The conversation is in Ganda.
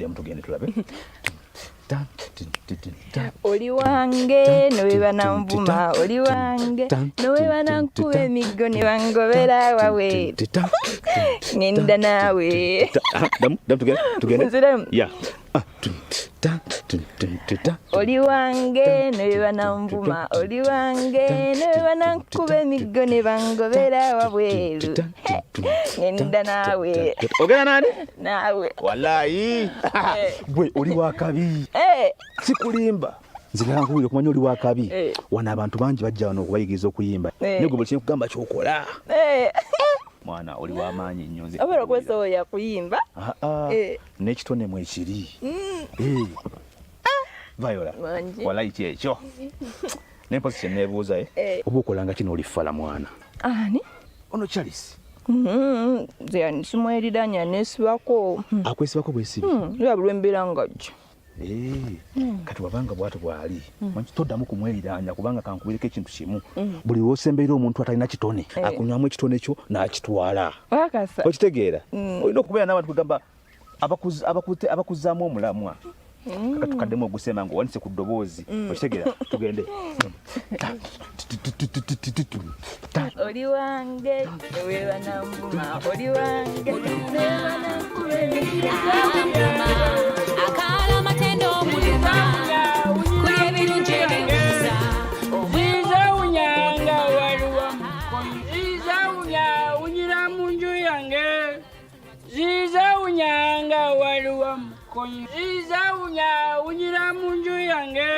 tuddemu tugende tulabe. Oli wange nowe banamvuma, oli wange nowe banankuba emiggo ne bangobera wawe. Ngenda naawe. Tugende. Yeah. Oli wange nowe banamvuma, oli wange nowe banankuba emiggo ne bangobera wabweru. Ngenda naawe. Ogenda nani? Naawe. Wallahi. Gwe oli wakabi. Sikulimba. Nzira nkubira kumanya oli wakabi. Wana abantu bangi bajja wano okubayigiriza okuyimba. Naye gwe buli kintu kugamba ky'okola. Mwana oli w'amaanyi nnyo nze. Abera kwesobola kuyimba. N'ekitone mu ekiri. Viola. Wallahi kyekyo. Nempozi kye neebuuza oba okolanga kino oli fala mwana. Ani? Ono Charles. Nze yanisumweridanya nesibako. Akwesibako bwesibi? Yabulwa embeera ngajja. Kati wabanga bwatu bwali manyi toddamu kumweriranya kubanga kankubireko ekintu kimu buli lwosembeera omuntu atalina kitone akunywamu ekitone kyo n'akitwala okitegeera olina okubeera n'abantu kugamba abakuzaamu omulamwa kaka tukaddemu ogusema nga owanise ku ddoboozi okitegeera tugende. Oli wange ewe banamvuma, oli wange ewe banankuba emiggo akala matendo omuluma kuli ebirungi ebibuuza ziza unyanga waliwa mukono ziza unyira mu nju yange ziza unyanga waliwa mukono ziza unyira mu nju yange